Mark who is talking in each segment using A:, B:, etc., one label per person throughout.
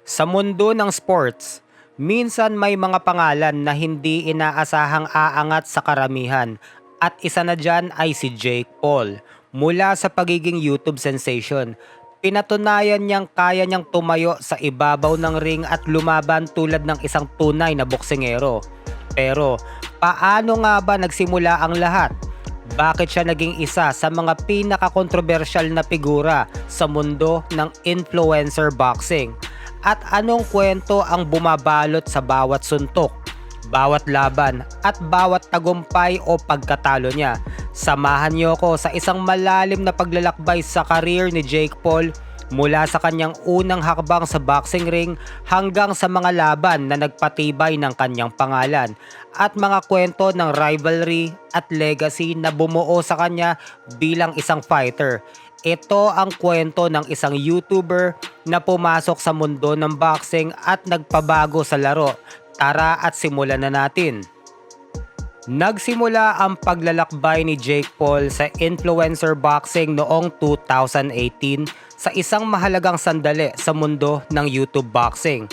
A: Sa mundo ng sports, minsan may mga pangalan na hindi inaasahang aangat sa karamihan at isa na dyan ay si Jake Paul. Mula sa pagiging YouTube sensation, pinatunayan niyang kaya niyang tumayo sa ibabaw ng ring at lumaban tulad ng isang tunay na boksingero. Pero paano nga ba nagsimula ang lahat? Bakit siya naging isa sa mga pinakakontrobersyal na figura sa mundo ng influencer boxing? At anong kwento ang bumabalot sa bawat suntok, bawat laban at bawat tagumpay o pagkatalo niya? Samahan niyo ko sa isang malalim na paglalakbay sa career ni Jake Paul mula sa kanyang unang hakbang sa boxing ring hanggang sa mga laban na nagpatibay ng kanyang pangalan at mga kwento ng rivalry at legacy na bumuo sa kanya bilang isang fighter. Ito ang kwento ng isang YouTuber na pumasok sa mundo ng boxing at nagpabago sa laro. Tara at simulan na natin. Nagsimula ang paglalakbay ni Jake Paul sa influencer boxing noong 2018 sa isang mahalagang sandali sa mundo ng YouTube boxing.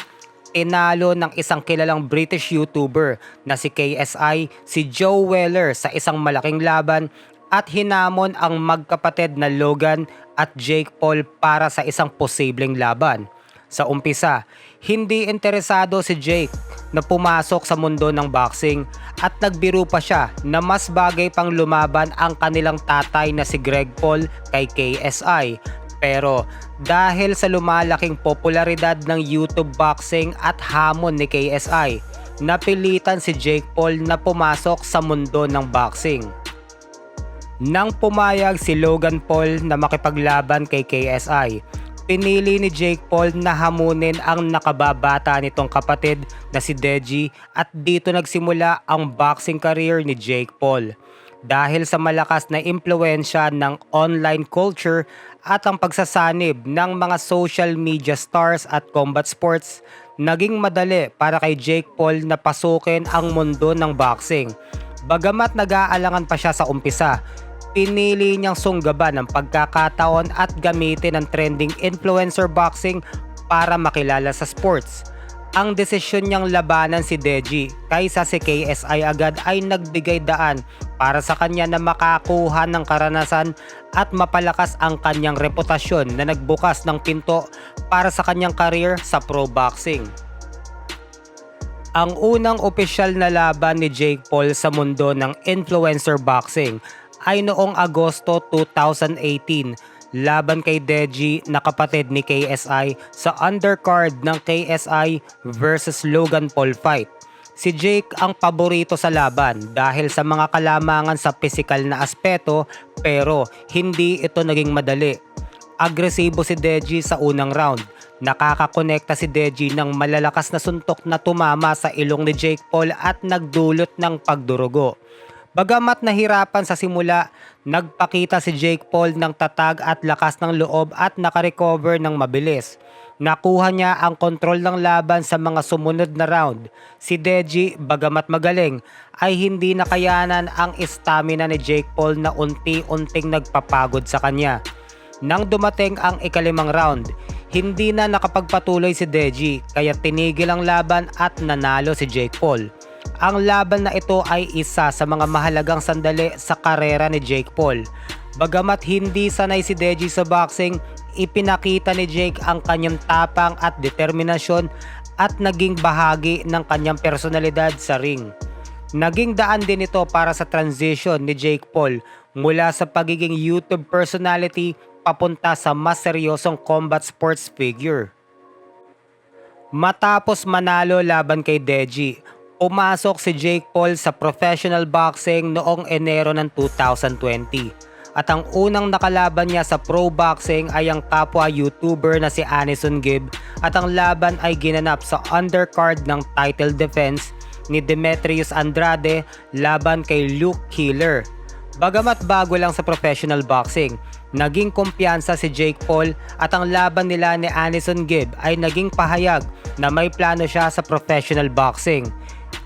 A: Tinalo ng isang kilalang British YouTuber na si KSI si Joe Weller sa isang malaking laban at hinamon ang magkapatid na Logan at Jake Paul para sa isang posibleng laban. Sa umpisa, hindi interesado si Jake na pumasok sa mundo ng boxing at nagbiro pa siya na mas bagay pang lumaban ang kanilang tatay na si Greg Paul kay KSI. Pero dahil sa lumalaking popularidad ng YouTube boxing at hamon ni KSI, napilitan si Jake Paul na pumasok sa mundo ng boxing. Nang pumayag si Logan Paul na makipaglaban kay KSI, pinili ni Jake Paul na hamunin ang nakababata nitong kapatid na si Deji at dito nagsimula ang boxing career ni Jake Paul. Dahil sa malakas na impluensya ng online culture at ang pagsasanib ng mga social media stars at combat sports, naging madali para kay Jake Paul na pasukin ang mundo ng boxing. Bagamat nag-aalangan pa siya sa umpisa, pinili niyang sunggaban ang pagkakataon at gamitin ang trending influencer boxing para makilala sa sports. Ang desisyon niyang labanan si Deji kaysa si KSI agad ay nagbigay daan para sa kanya na makakuha ng karanasan at mapalakas ang kanyang reputasyon na nagbukas ng pinto para sa kanyang career sa pro boxing. Ang unang opisyal na laban ni Jake Paul sa mundo ng influencer boxing ay noong Agosto 2018 laban kay Deji na kapatid ni KSI sa undercard ng KSI versus Logan Paul fight. Si Jake ang paborito sa laban dahil sa mga kalamangan sa pisikal na aspeto pero hindi ito naging madali. Agresibo si Deji sa unang round. Nakakakonekta si Deji ng malalakas na suntok na tumama sa ilong ni Jake Paul at nagdulot ng pagdurugo. Bagamat nahirapan sa simula, nagpakita si Jake Paul ng tatag at lakas ng loob at nakarecover ng mabilis. Nakuha niya ang kontrol ng laban sa mga sumunod na round. Si Deji, bagamat magaling, ay hindi nakayanan ang stamina ni Jake Paul na unti-unting nagpapagod sa kanya. Nang dumating ang ikalimang round, hindi na nakapagpatuloy si Deji kaya tinigil ang laban at nanalo si Jake Paul. Ang laban na ito ay isa sa mga mahalagang sandali sa karera ni Jake Paul. Bagamat hindi sanay si Deji sa boxing, ipinakita ni Jake ang kanyang tapang at determinasyon at naging bahagi ng kanyang personalidad sa ring. Naging daan din ito para sa transition ni Jake Paul mula sa pagiging YouTube personality papunta sa mas seryosong combat sports figure. Matapos manalo laban kay Deji, pumasok si Jake Paul sa professional boxing noong Enero ng 2020 at ang unang nakalaban niya sa pro boxing ay ang kapwa YouTuber na si Anison Gibb at ang laban ay ginanap sa undercard ng title defense ni Demetrius Andrade laban kay Luke Killer. Bagamat bago lang sa professional boxing, naging kumpiyansa si Jake Paul at ang laban nila ni Anison Gibb ay naging pahayag na may plano siya sa professional boxing.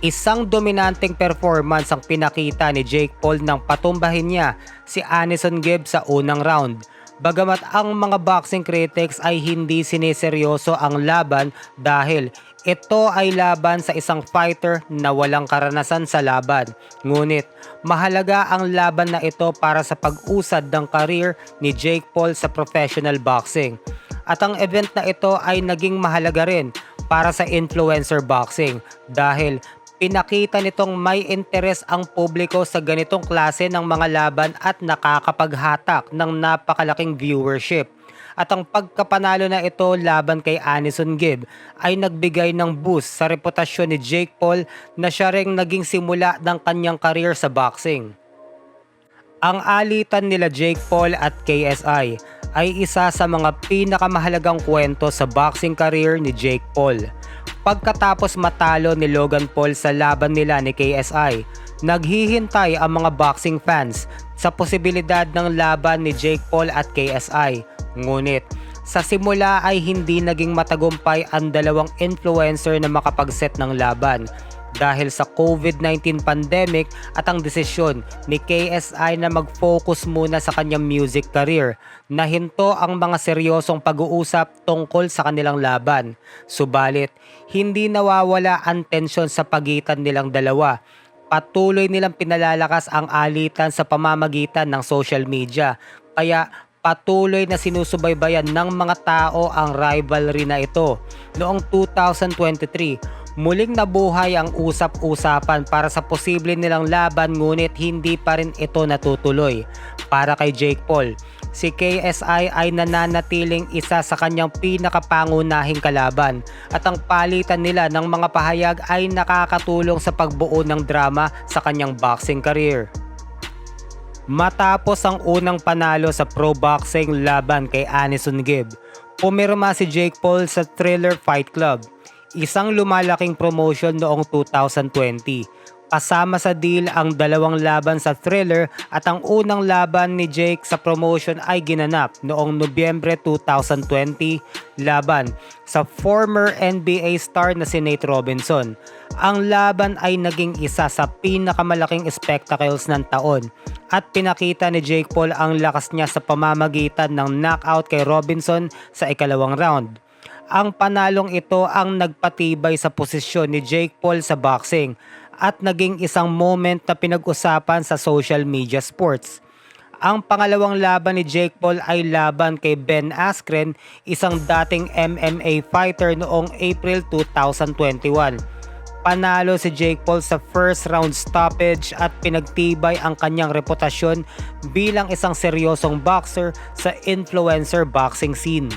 A: Isang dominanteng performance ang pinakita ni Jake Paul nang patumbahin niya si Anison Gibb sa unang round. Bagamat ang mga boxing critics ay hindi sineseryoso ang laban dahil ito ay laban sa isang fighter na walang karanasan sa laban. Ngunit mahalaga ang laban na ito para sa pag-usad ng career ni Jake Paul sa professional boxing. At ang event na ito ay naging mahalaga rin para sa influencer boxing dahil pinakita nitong may interes ang publiko sa ganitong klase ng mga laban at nakakapaghatak ng napakalaking viewership. At ang pagkapanalo na ito laban kay Anderson Gibb ay nagbigay ng boost sa reputasyon ni Jake Paul na siya ring naging simula ng kanyang career sa boxing. Ang alitan nila Jake Paul at KSI ay isa sa mga pinakamahalagang kwento sa boxing career ni Jake Paul. Pagkatapos matalo ni Logan Paul sa laban nila ni KSI, naghihintay ang mga boxing fans sa posibilidad ng laban ni Jake Paul at KSI. Ngunit sa simula ay hindi naging matagumpay ang dalawang influencer na makapag-set ng laban dahil sa COVID-19 pandemic at ang desisyon ni KSI na mag-focus muna sa kanyang music career. Nahinto ang mga seryosong pag-uusap tungkol sa kanilang laban. Subalit, hindi nawawala ang tensyon sa pagitan nilang dalawa. Patuloy nilang pinalalakas ang alitan sa pamamagitan ng social media. Kaya patuloy na sinusubaybayan ng mga tao ang rivalry na ito. Noong 2023, muling nabuhay ang usap-usapan para sa posible nilang laban ngunit hindi pa rin ito natutuloy. Para kay Jake Paul, si KSI ay nananatiling isa sa kanyang pinakapangunahing kalaban at ang palitan nila ng mga pahayag ay nakakatulong sa pagbuo ng drama sa kanyang boxing career. Matapos ang unang panalo sa pro boxing laban kay Anderson Gibb, pumirma si Jake Paul sa Thriller Fight Club, isang lumalaking promotion noong 2020. Kasama sa deal ang dalawang laban sa Thriller at ang unang laban ni Jake sa promotion ay ginanap noong Nobyembre 2020 laban sa former NBA star na si Nate Robinson. Ang laban ay naging isa sa pinakamalaking spectacles ng taon at pinakita ni Jake Paul ang lakas niya sa pamamagitan ng knockout kay Robinson sa ikalawang round. Ang panalong ito ang nagpatibay sa posisyon ni Jake Paul sa boxing at naging isang moment na pinag-usapan sa social media sports. Ang pangalawang laban ni Jake Paul ay laban kay Ben Askren, isang dating MMA fighter noong April 2021. Panalo si Jake Paul sa first round stoppage at pinagtibay ang kanyang reputasyon bilang isang seryosong boxer sa influencer boxing scene.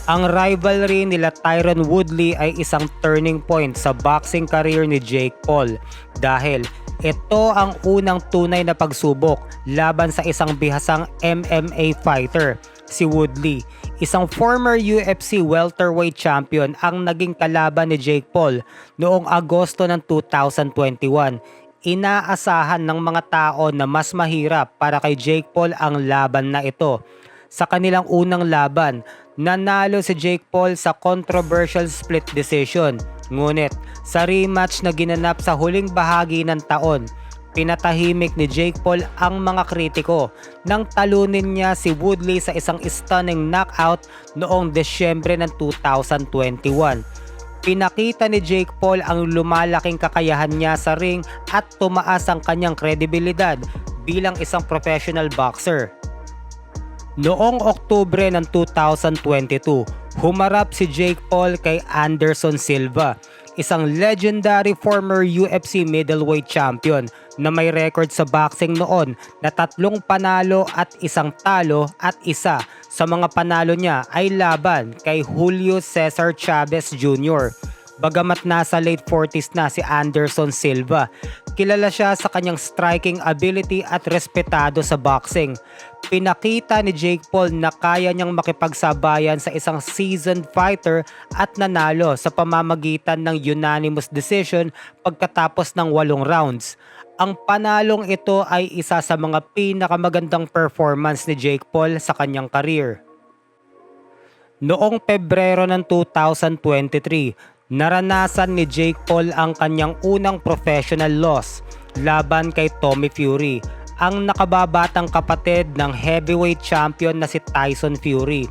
A: Ang rivalry nila Tyron Woodley ay isang turning point sa boxing career ni Jake Paul dahil ito ang unang tunay na pagsubok laban sa isang bihasang MMA fighter. Si Woodley, isang former UFC welterweight champion, ang naging kalaban ni Jake Paul noong Agosto ng 2021. Inaasahan ng mga tao na mas mahirap para kay Jake Paul ang laban na ito. Sa kanilang unang laban, nanalo si Jake Paul sa controversial split decision. Ngunit sa rematch na ginanap sa huling bahagi ng taon, pinatahimik ni Jake Paul ang mga kritiko nang talunin niya si Woodley sa isang stunning knockout noong Desyembre ng 2021. Pinakita ni Jake Paul ang lumalaking kakayahan niya sa ring at tumaas ang kanyang kredibilidad bilang isang professional boxer. Noong Oktubre ng 2022, humarap si Jake Paul kay Anderson Silva, isang legendary former UFC middleweight champion na may record sa boxing noon na 3 panalo at 1 talo at isa sa mga panalo niya ay laban kay Julio Cesar Chavez Jr. Bagamat nasa late 40s na si Anderson Silva, kilala siya sa kanyang striking ability at respetado sa boxing. Pinakita ni Jake Paul na kaya niyang makipagsabayan sa isang seasoned fighter at nanalo sa pamamagitan ng unanimous decision pagkatapos ng 8 rounds. Ang panalong ito ay isa sa mga pinakamagandang performance ni Jake Paul sa kanyang career. Noong Pebrero ng 2023, naranasan ni Jake Paul ang kanyang unang professional loss laban kay Tommy Fury. ang nakababatang kapatid ng heavyweight champion na si Tyson Fury.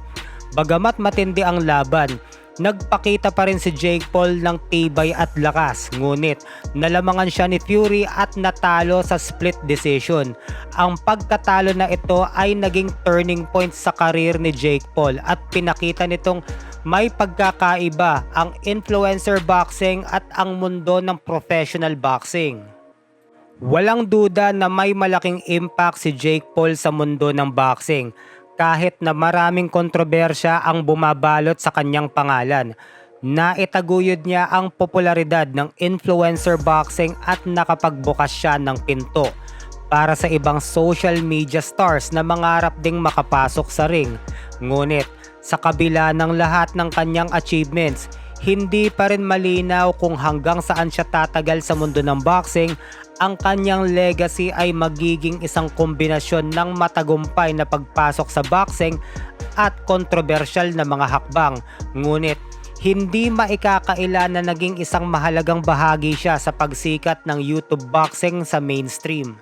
A: Bagamat matindi ang laban, nagpakita pa rin si Jake Paul ng tibay at lakas, ngunit nalamangan siya ni Fury at natalo sa split decision. Ang pagkatalo na ito ay naging turning point sa karir ni Jake Paul at pinakita nitong may pagkakaiba ang influencer boxing at ang mundo ng professional boxing. Walang duda na may malaking impact si Jake Paul sa mundo ng boxing kahit na maraming kontrobersya ang bumabalot sa kanyang pangalan. Naitaguyod niya ang popularidad ng influencer boxing at nakapagbukas siya ng pinto para sa ibang social media stars na mangarap ding makapasok sa ring. Ngunit sa kabila ng lahat ng kanyang achievements, hindi pa rin malinaw kung hanggang saan siya tatagal sa mundo ng boxing. Ang kanyang legacy ay magiging isang kombinasyon ng matagumpay na pagpasok sa boxing at kontrobersyal na mga hakbang. Ngunit hindi maikakaila na naging isang mahalagang bahagi siya sa pagsikat ng YouTube boxing sa mainstream.